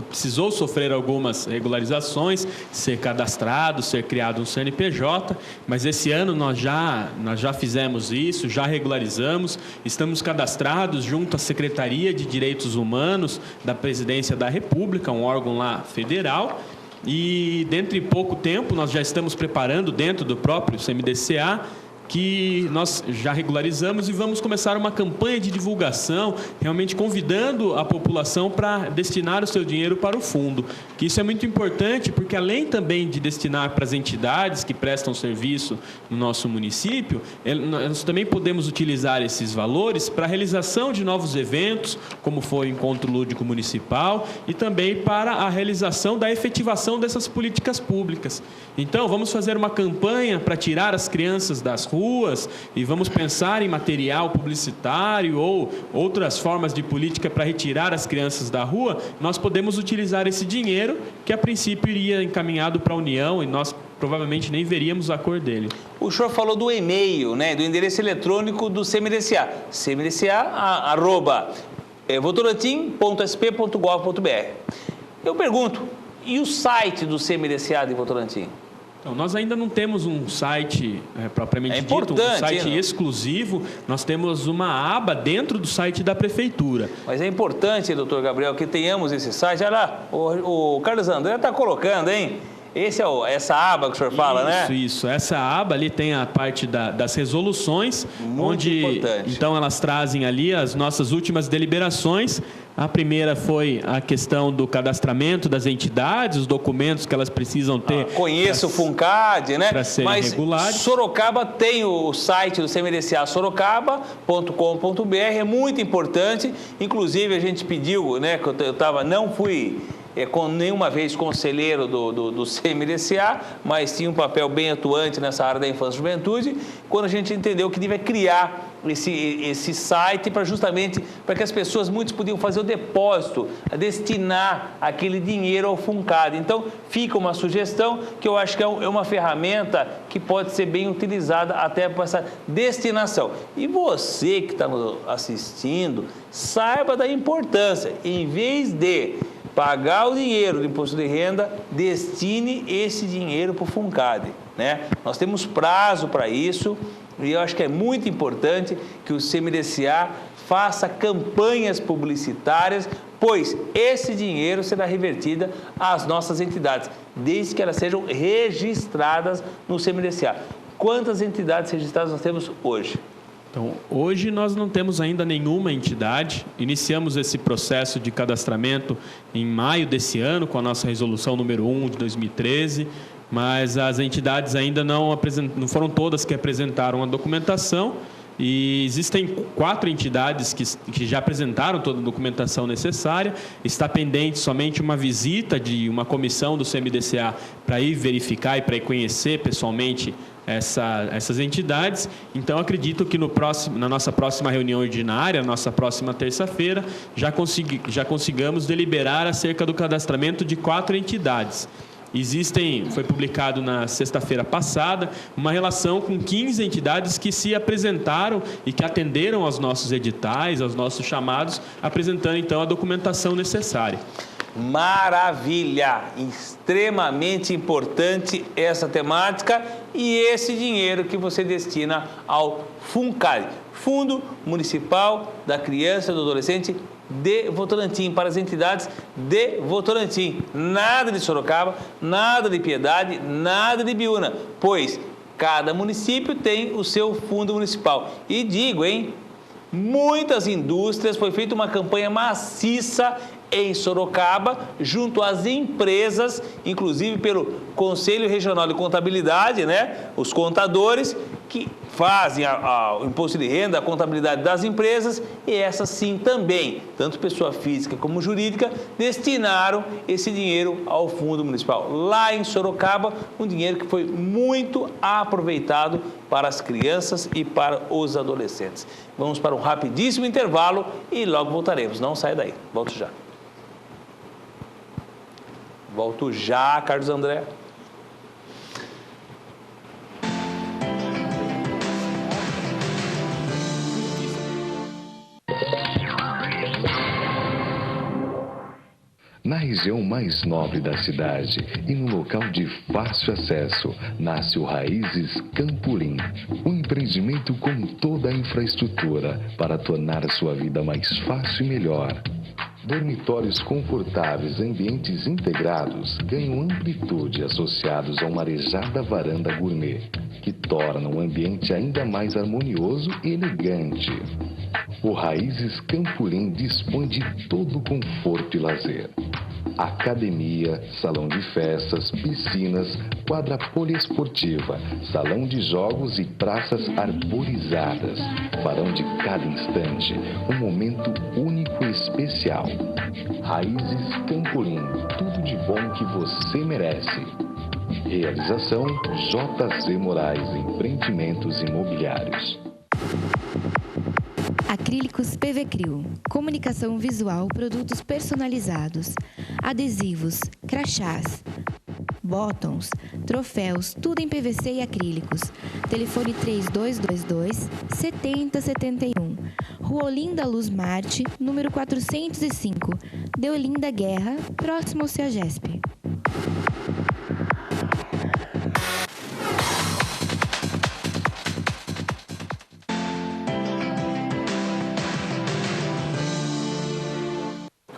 precisou sofrer algumas regularizações, ser cadastrado, ser criado um CNPJ, mas esse ano nós já fizemos isso, já regularizamos, estamos cadastrados junto à Secretaria de Direitos Humanos da Presidência da República, um órgão lá federal, e dentro de pouco tempo nós já estamos preparando dentro do próprio CMDCA, que nós já regularizamos, e vamos começar uma campanha de divulgação, realmente convidando a população para destinar o seu dinheiro para o fundo. Que isso é muito importante, porque além também de destinar para as entidades que prestam serviço no nosso município, nós também podemos utilizar esses valores para a realização de novos eventos, como foi o Encontro Lúdico Municipal, e também para a realização da efetivação dessas políticas públicas. Então, vamos fazer uma campanha para tirar as crianças das ruas, e vamos pensar em material publicitário ou outras formas de política para retirar as crianças da rua. Nós podemos utilizar esse dinheiro, que a princípio iria encaminhado para a União, e nós provavelmente nem veríamos a cor dele. O senhor falou do e-mail, né, do endereço eletrônico do CMDCA, cmdca@votorantim.sp.gov.br. Eu pergunto, e o site do CMDCA de Votorantim? Então, nós ainda não temos um site propriamente dito, um site exclusivo. Nós temos uma aba dentro do site da Prefeitura. Mas é importante, doutor Gabriel, que tenhamos esse site. Olha lá, o Carlos André está colocando, hein? Essa aba que o senhor fala, né? Isso. Essa aba ali tem a parte das resoluções, muito importante. Então, elas trazem ali as nossas últimas deliberações. A primeira foi a questão do cadastramento das entidades, os documentos que elas precisam ter. Conheço o FUNCAD, né? Para serem regulares. Sorocaba tem o site do CMDCA, sorocaba.com.br, é muito importante. Inclusive, a gente pediu, né? Que não fui nenhuma vez conselheiro do CMDCA, mas tinha um papel bem atuante nessa área da infância e juventude, quando a gente entendeu que devia criar esse site justamente para que as pessoas, muitos podiam fazer o depósito, destinar aquele dinheiro ao FUNCAD. Então, fica uma sugestão que eu acho que é uma ferramenta que pode ser bem utilizada até para essa destinação. E você que está nos assistindo, saiba da importância, em vez de pagar o dinheiro do imposto de renda, destine esse dinheiro para o FUNCAD, né? Nós temos prazo para isso, e eu acho que é muito importante que o CMDCA faça campanhas publicitárias, pois esse dinheiro será revertido às nossas entidades, desde que elas sejam registradas no CMDCA. Quantas entidades registradas nós temos hoje? Então, hoje nós não temos ainda nenhuma entidade. Iniciamos esse processo de cadastramento em maio desse ano, com a nossa resolução número 1 de 2013, mas as entidades ainda não foram todas que apresentaram a documentação, e existem 4 entidades que já apresentaram toda a documentação necessária. Está pendente somente uma visita de uma comissão do CMDCA para ir verificar e para ir conhecer pessoalmente essas entidades. Então, acredito que na nossa próxima reunião ordinária, nossa próxima terça-feira, já consigamos deliberar acerca do cadastramento de 4 entidades. Foi publicado na sexta-feira passada uma relação com 15 entidades que se apresentaram e que atenderam aos nossos editais, aos nossos chamados, apresentando então a documentação necessária. Maravilha! Extremamente importante essa temática e esse dinheiro que você destina ao FUNCAD, Fundo Municipal da Criança e do Adolescente de Votorantim, para as entidades de Votorantim. Nada de Sorocaba, nada de Piedade, nada de Biúna, pois cada município tem o seu fundo municipal. E digo, muitas indústrias, foi feita uma campanha maciça em Sorocaba, junto às empresas, inclusive pelo Conselho Regional de Contabilidade, né? Os contadores que fazem o imposto de renda, a contabilidade das empresas, e essas sim também, tanto pessoa física como jurídica, destinaram esse dinheiro ao Fundo Municipal. Lá em Sorocaba, um dinheiro que foi muito aproveitado para as crianças e para os adolescentes. Vamos para um rapidíssimo intervalo e logo voltaremos. Não saia daí. Volto já. Volto já, Carlos André. Na região mais nobre da cidade e no local de fácil acesso, nasce o Raízes Campolim, um empreendimento com toda a infraestrutura para tornar a sua vida mais fácil e melhor. Dormitórios confortáveis, ambientes integrados, ganham amplitude associados a uma arejada varanda gourmet, que torna o ambiente ainda mais harmonioso e elegante. O Raízes Campolim dispõe de todo o conforto e lazer. Academia, salão de festas, piscinas, quadra poliesportiva, salão de jogos e praças arborizadas farão de cada instante um momento único e especial. Raízes Campolim, tudo de bom que você merece. Realização JZ Moraes Empreendimentos Imobiliários. Acrílicos PVCRIO, comunicação visual, produtos personalizados, adesivos, crachás, bottoms, troféus, tudo em PVC e acrílicos. Telefone 3222-7071. Rua Olinda Luz Marte, número 405, Deolinda Guerra, próximo ao CEAGESP.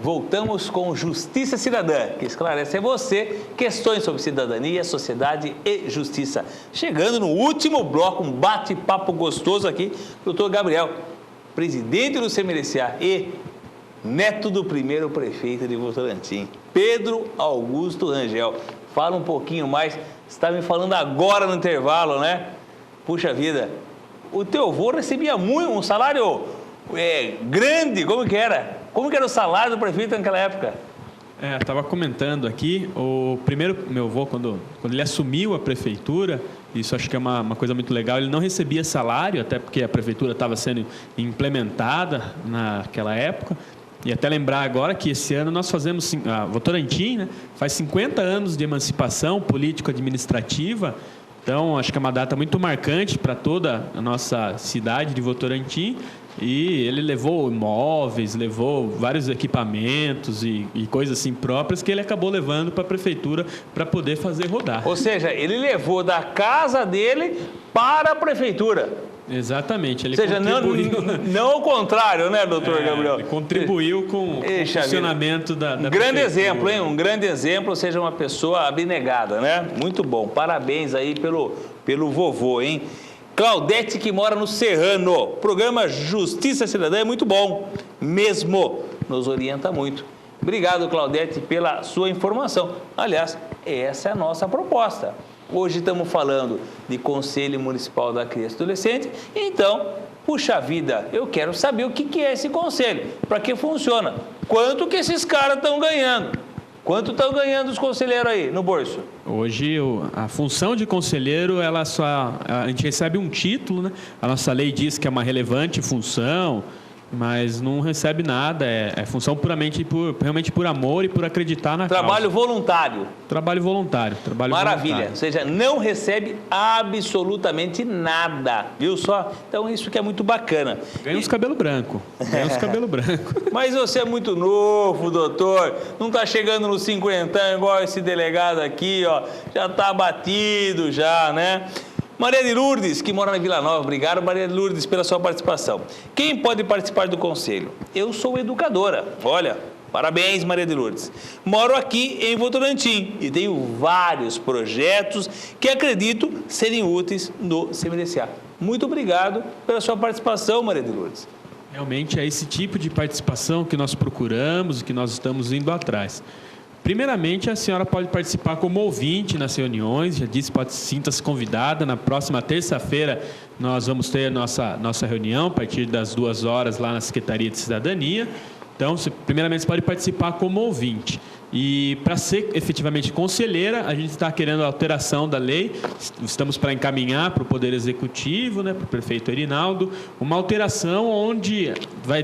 Voltamos com Justiça Cidadã, que esclarece a você questões sobre cidadania, sociedade e justiça. Chegando no último bloco, um bate-papo gostoso aqui, doutor Gabriel, presidente do CMDCA e neto do primeiro prefeito de Votorantim, Pedro Augusto Rangel. Fala um pouquinho mais, você está me falando agora no intervalo, né? Puxa vida, o teu avô recebia muito, um salário grande, como que era? Como que era o salário do prefeito naquela época? Estava comentando aqui, meu avô, quando ele assumiu a prefeitura, isso acho que é uma coisa muito legal, ele não recebia salário, até porque a prefeitura estava sendo implementada naquela época. E até lembrar agora que esse ano nós fazemos, Votorantim, né, faz 50 anos de emancipação político-administrativa. Então, acho que é uma data muito marcante para toda a nossa cidade de Votorantim. E ele levou imóveis, levou vários equipamentos e coisas assim próprias que ele acabou levando para a prefeitura para poder fazer rodar. Ou seja, ele levou da casa dele para a prefeitura. Exatamente. Ele não ao contrário, né, doutor Gabriel? Ele contribuiu com o funcionamento da prefeitura. Grande exemplo, hein? Um grande exemplo, ou seja, uma pessoa abnegada, né? Muito bom. Parabéns aí pelo vovô, hein? Claudete, que mora no Serrano. Programa Justiça Cidadã é muito bom, mesmo. Nos orienta muito. Obrigado, Claudete, pela sua informação. Aliás, essa é a nossa proposta. Hoje estamos falando de Conselho Municipal da Criança e Adolescente. Então, puxa vida, eu quero saber o que é esse conselho, para que funciona. Quanto que esses caras estão ganhando? Quanto estão ganhando os conselheiros aí no bolso? Hoje, a função de conselheiro, a gente recebe um título, né? A nossa lei diz que é uma relevante função, mas não recebe nada. É função realmente por amor e por acreditar na Trabalho causa. Voluntário. Trabalho voluntário. Maravilha. Voluntário. Ou seja, não recebe absolutamente nada. Viu só? Então, isso que é muito bacana. Ganha uns cabelo branco. Mas você é muito novo, doutor. Não está chegando nos 50 igual esse delegado aqui, ó. Já está abatido já, né? Maria de Lourdes, que mora na Vila Nova. Obrigado, Maria de Lourdes, pela sua participação. Quem pode participar do conselho? Eu sou educadora. Olha, parabéns, Maria de Lourdes. Moro aqui em Votorantim e tenho vários projetos que acredito serem úteis no CMDCA. Muito obrigado pela sua participação, Maria de Lourdes. Realmente é esse tipo de participação que nós procuramos e que nós estamos indo atrás. Primeiramente, a senhora pode participar como ouvinte nas reuniões, já disse, sinta-se convidada. Na próxima terça-feira nós vamos ter nossa reunião a partir das 14h lá na Secretaria de Cidadania. Então, primeiramente, você pode participar como ouvinte. E para ser efetivamente conselheira, a gente está querendo a alteração da lei, estamos para encaminhar para o Poder Executivo, né, para o prefeito Erinaldo, uma alteração onde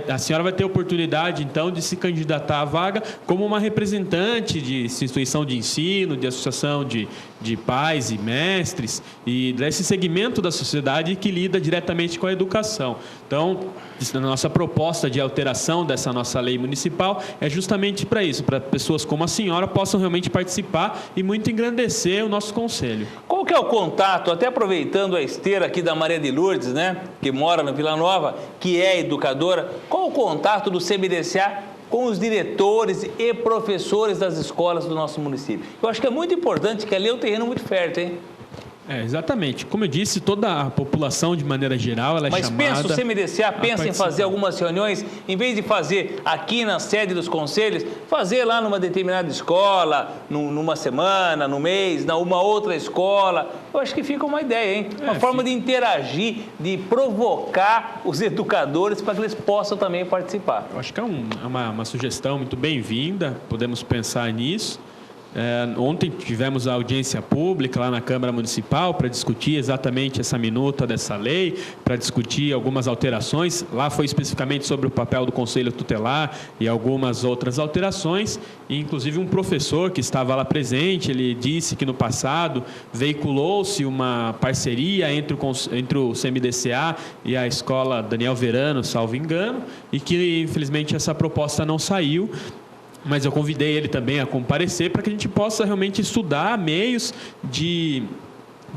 a senhora vai ter a oportunidade, então, de se candidatar à vaga como uma representante de instituição de ensino, de associação de pais e mestres, e desse segmento da sociedade que lida diretamente com a educação. Então, a nossa proposta de alteração dessa nossa lei municipal é justamente para isso, para pessoas como a senhora possam realmente participar e muito engrandecer o nosso conselho. Qual que é o contato, até aproveitando a esteira aqui da Maria de Lourdes, né, que mora na Vila Nova, que é educadora, qual o contato do CMDCA com os diretores e professores das escolas do nosso município? Eu acho que é muito importante, que ali é um terreno muito fértil, hein? Exatamente. Como eu disse, toda a população, de maneira geral, ela é chamada... Mas pensa, o CMDCA pensa em fazer algumas reuniões, em vez de fazer aqui na sede dos conselhos, fazer lá numa determinada escola, numa semana, no mês, numa outra escola. Eu acho que fica uma ideia, hein? Uma forma de interagir, de provocar os educadores para que eles possam também participar. Eu acho que é uma sugestão muito bem-vinda, podemos pensar nisso. Ontem tivemos a audiência pública lá na Câmara Municipal para discutir exatamente essa minuta dessa lei, para discutir algumas alterações. Lá foi especificamente sobre o papel do Conselho Tutelar e algumas outras alterações. E, inclusive, um professor que estava lá presente, ele disse que no passado veiculou-se uma parceria entre o CMDCA e a escola Daniel Verano, salvo engano, e que, infelizmente, essa proposta não saiu. Mas eu convidei ele também a comparecer para que a gente possa realmente estudar meios de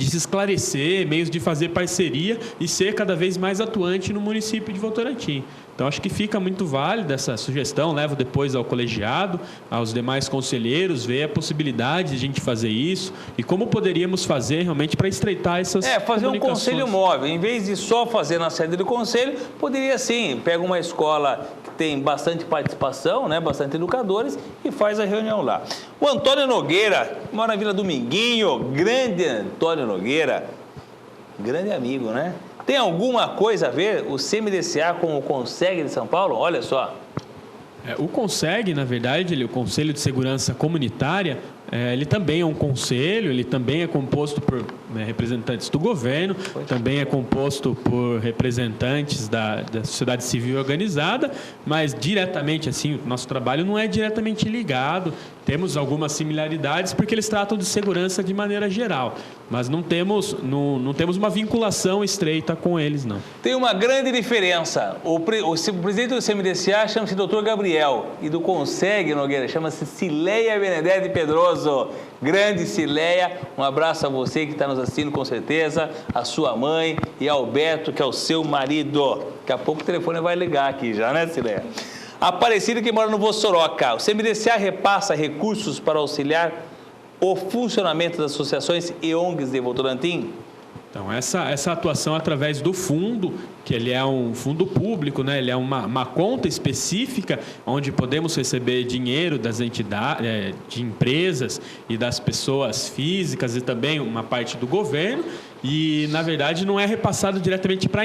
se esclarecer, meios de fazer parceria e ser cada vez mais atuante no município de Votorantim. Então, acho que fica muito válida essa sugestão, levo depois ao colegiado, aos demais conselheiros, ver a possibilidade de a gente fazer isso e como poderíamos fazer realmente para estreitar essas fazer um conselho móvel. Em vez de só fazer na sede do conselho, poderia sim, pega uma escola que tem bastante participação, né, bastante educadores, e faz a reunião lá. O Antônio Nogueira, mora na Vila Dominguinho, grande Antônio Nogueira, grande amigo, né? Tem alguma coisa a ver o CMDCA com o CONSEG de São Paulo? Olha só. O CONSEG, na verdade, o Conselho de Segurança Comunitária, ele também é um conselho, ele também é composto por representantes do governo, também é composto por representantes da sociedade civil organizada, mas diretamente, assim, o nosso trabalho não é diretamente ligado. Temos algumas similaridades porque eles tratam de segurança de maneira geral, mas não temos uma vinculação estreita com eles, não. Tem uma grande diferença. O presidente do CMDCA chama-se Dr. Gabriel e do CONSEG, Nogueira, chama-se Cileia Benedetti Pedroso. Grande Cileia, um abraço a você que está nos assistindo com certeza, a sua mãe e ao Beto, que é o seu marido. Daqui a pouco o telefone vai ligar aqui já, né, Cileia? Aparecido, que mora no Vossoroca. O CMDCA repassa recursos para auxiliar o funcionamento das associações e ONGs de Votorantim? Então, essa atuação através do fundo, que ele é um fundo público, né? Ele é uma conta específica onde podemos receber dinheiro das entidades, de empresas e das pessoas físicas e também uma parte do governo. E, na verdade, não é repassado diretamente para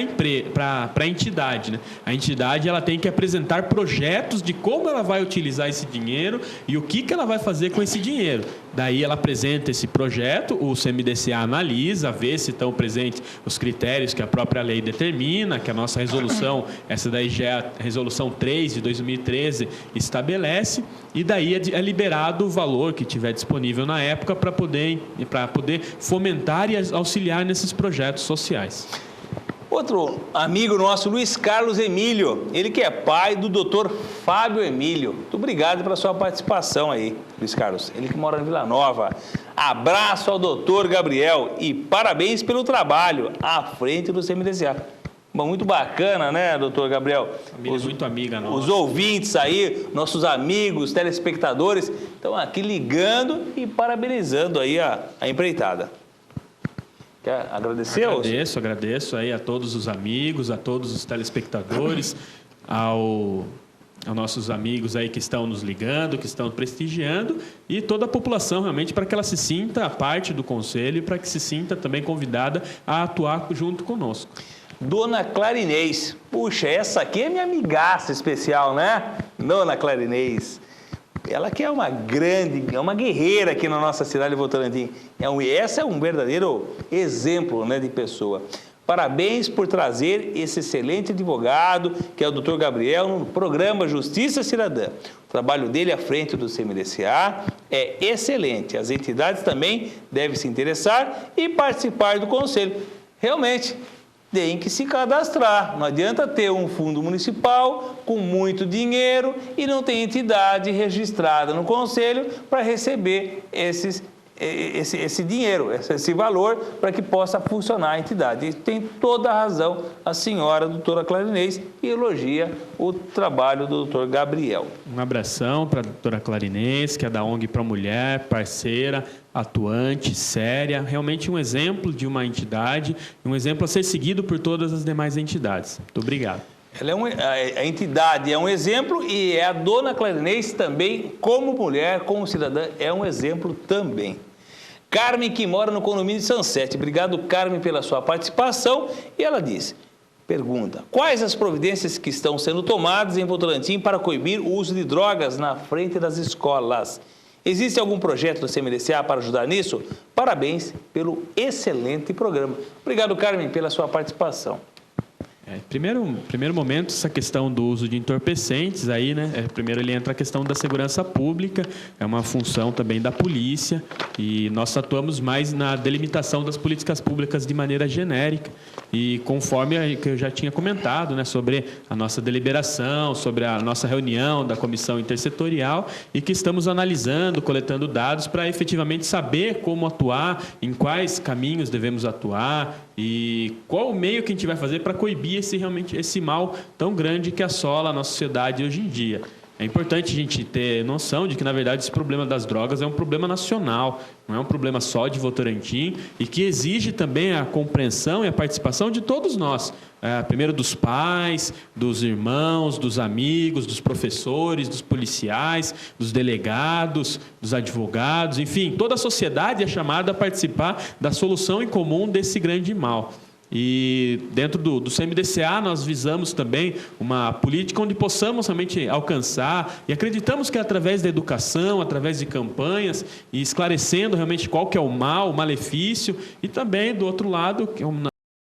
a entidade, né? A entidade ela tem que apresentar projetos de como ela vai utilizar esse dinheiro e o que ela vai fazer com esse dinheiro. Daí ela apresenta esse projeto, o CMDCA analisa, vê se estão presentes os critérios que a própria lei determina, que a nossa resolução, essa daí já é a resolução 3 de 2013, estabelece, e daí é liberado o valor que tiver disponível na época para poder fomentar e auxiliar nesses projetos sociais. Outro amigo nosso, Luiz Carlos Emílio, ele que é pai do Dr. Fábio Emílio. Muito obrigado pela sua participação aí, Luiz Carlos. Ele que mora em Vila Nova. Abraço ao Dr. Gabriel e parabéns pelo trabalho à frente do CMDCA. Bom, muito bacana, né, doutor Gabriel? Muito amiga nossa. Os ouvintes aí, nossos amigos, telespectadores, estão aqui ligando e parabenizando aí a empreitada. Quer agradecer? Agradeço aí a todos os amigos, a todos os telespectadores, aos nossos amigos aí que estão nos ligando, que estão prestigiando, e toda a população realmente para que ela se sinta parte do conselho e para que se sinta também convidada a atuar junto conosco. Dona Clarinês, puxa, essa aqui é minha amigaça especial, né? Dona Clarinês. Ela que é uma guerreira aqui na nossa cidade de Votorantim. Essa é um verdadeiro exemplo, né, de pessoa. Parabéns por trazer esse excelente advogado, que é o Dr. Gabriel, no programa Justiça Cidadã. O trabalho dele à frente do CMDCA é excelente. As entidades também devem se interessar e participar do conselho. Realmente, tem que se cadastrar. Não adianta ter um fundo municipal com muito dinheiro e não tem entidade registrada no conselho para receber esse dinheiro, esse valor, para que possa funcionar a entidade. E tem toda a razão a senhora doutora Clarinês e elogia o trabalho do doutor Gabriel. Um abração para a doutora Clarinês, que é da ONG Pro Mulher, parceira, atuante, séria, realmente um exemplo de uma entidade, um exemplo a ser seguido por todas as demais entidades. Muito obrigado. A entidade é um exemplo e a dona Clarinês também, como mulher, como cidadã, é um exemplo também. Carmen, que mora no condomínio de Sunset. Obrigado, Carmen, pela sua participação. E ela diz, pergunta, quais as providências que estão sendo tomadas em Votorantim para coibir o uso de drogas na frente das escolas? Existe algum projeto do CMDCA para ajudar nisso? Parabéns pelo excelente programa. Obrigado, Carmen, pela sua participação. Primeiro momento, essa questão do uso de entorpecentes, aí, né? Primeiro ele entra a questão da segurança pública, é uma função também da polícia, e nós atuamos mais na delimitação das políticas públicas de maneira genérica, e conforme que eu já tinha comentado, né, sobre a nossa deliberação, sobre a nossa reunião da comissão intersetorial, e que estamos analisando, coletando dados para efetivamente saber como atuar, em quais caminhos devemos atuar, e qual o meio que a gente vai fazer para coibir realmente esse mal tão grande que assola a nossa sociedade hoje em dia. É importante a gente ter noção de que, na verdade, esse problema das drogas é um problema nacional, não é um problema só de Votorantim, e que exige também a compreensão e a participação de todos nós. Primeiro dos pais, dos irmãos, dos amigos, dos professores, dos policiais, dos delegados, dos advogados, enfim, toda a sociedade é chamada a participar da solução em comum desse grande mal. E dentro do CMDCA nós visamos também uma política onde possamos realmente alcançar, e acreditamos que através da educação, através de campanhas, e esclarecendo realmente qual que é o mal, o malefício, e também do outro lado, que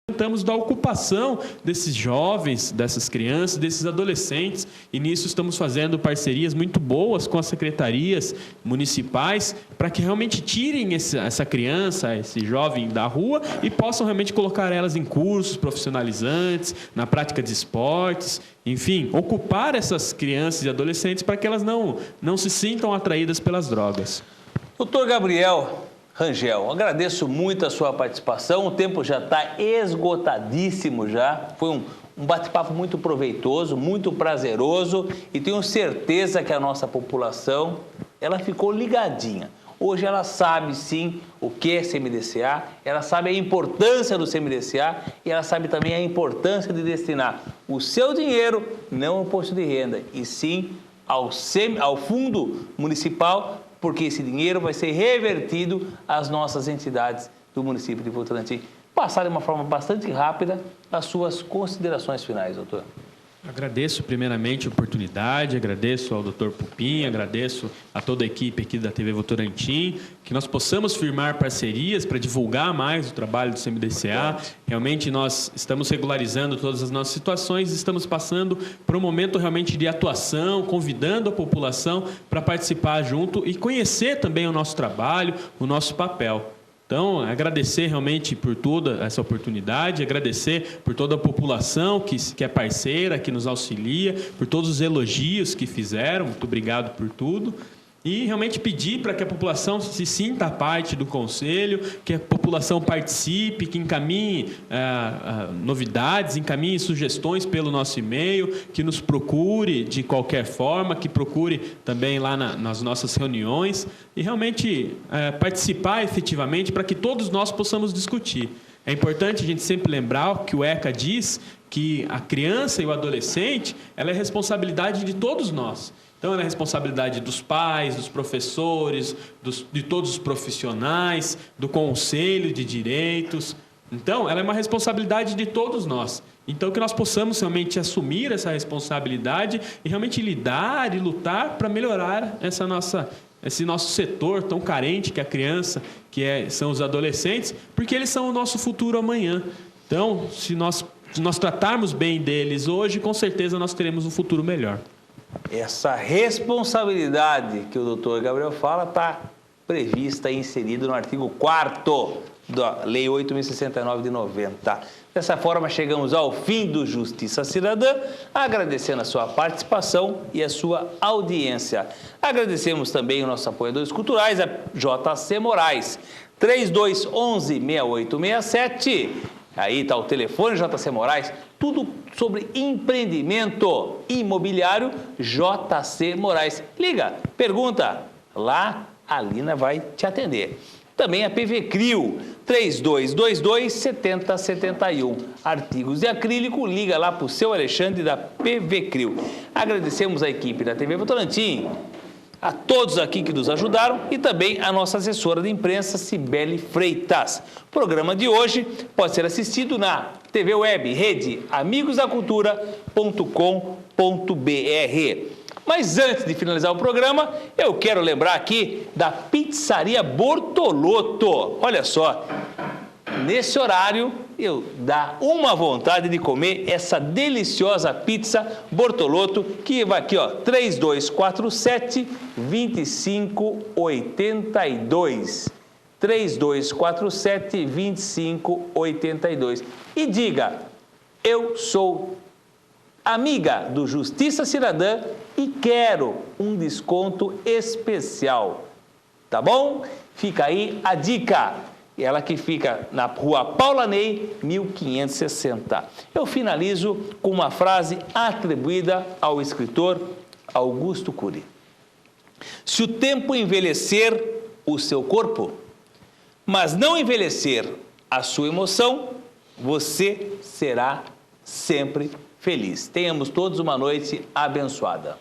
tentamos da ocupação desses jovens, dessas crianças, desses adolescentes, e nisso estamos fazendo parcerias muito boas com as secretarias municipais para que realmente tirem essa criança, esse jovem da rua e possam realmente colocar elas em cursos profissionalizantes, na prática de esportes, enfim, ocupar essas crianças e adolescentes para que elas não se sintam atraídas pelas drogas. Doutor Gabriel Rangel, agradeço muito a sua participação, o tempo já está esgotadíssimo já, foi um bate-papo muito proveitoso, muito prazeroso, e tenho certeza que a nossa população, ela ficou ligadinha. Hoje ela sabe sim o que é CMDCA, ela sabe a importância do CMDCA e ela sabe também a importância de destinar o seu dinheiro, não ao imposto de renda, e sim ao fundo municipal, porque esse dinheiro vai ser revertido às nossas entidades do município de Votorantim. Passar de uma forma bastante rápida as suas considerações finais, doutor. Agradeço primeiramente a oportunidade, agradeço ao Dr. Pupim, agradeço a toda a equipe aqui da TV Votorantim, que nós possamos firmar parcerias para divulgar mais o trabalho do CMDCA. Realmente nós estamos regularizando todas as nossas situações, estamos passando por um momento realmente de atuação, convidando a população para participar junto e conhecer também o nosso trabalho, o nosso papel. Então, agradecer realmente por toda essa oportunidade, agradecer por toda a população que é parceira, que nos auxilia, por todos os elogios que fizeram, muito obrigado por tudo. E realmente pedir para que a população se sinta parte do Conselho, que a população participe, que encaminhe novidades, encaminhe sugestões pelo nosso e-mail, que nos procure de qualquer forma, que procure também lá nas nossas reuniões e realmente participar efetivamente para que todos nós possamos discutir. É importante a gente sempre lembrar que o ECA diz que a criança e o adolescente ela é responsabilidade de todos nós. Então, ela é responsabilidade dos pais, dos professores, de todos os profissionais, do Conselho de Direitos. Então, ela é uma responsabilidade de todos nós. Então, que nós possamos realmente assumir essa responsabilidade e realmente lidar e lutar para melhorar esse nosso setor tão carente que é a criança, são os adolescentes, porque eles são o nosso futuro amanhã. Então, se nós tratarmos bem deles hoje, com certeza nós teremos um futuro melhor. Essa responsabilidade que o doutor Gabriel fala está prevista e inserida no artigo 4º da Lei 8.069 de 90. Dessa forma, chegamos ao fim do Justiça Cidadã, agradecendo a sua participação e a sua audiência. Agradecemos também os nossos apoiadores culturais, a JC Moraes, 3211-6867. Aí está o telefone JC Moraes, tudo sobre empreendimento imobiliário JC Moraes. Liga, pergunta, lá a Lina vai te atender. Também a PV Crio, 3222-7071. Artigos de acrílico, liga lá para o seu Alexandre da PV Crio. Agradecemos a equipe da TV Votorantim, a todos aqui que nos ajudaram e também a nossa assessora de imprensa, Cibele Freitas. O programa de hoje pode ser assistido na TV Web, rede amigosdacultura.com.br. Mas antes de finalizar o programa, eu quero lembrar aqui da Pizzaria Bortolotto. Olha só, nesse horário dá uma vontade de comer essa deliciosa pizza Bortolotto, que vai aqui, ó, 3247-2582. 3247-2582. E diga, eu sou amiga do Justiça Cidadã e quero um desconto especial, tá bom? Fica aí a dica, ela que fica na Rua Paula Ney, 1560. Eu finalizo com uma frase atribuída ao escritor Augusto Cury. Se o tempo envelhecer o seu corpo, mas não envelhecer a sua emoção, você será sempre feliz. Tenhamos todos uma noite abençoada.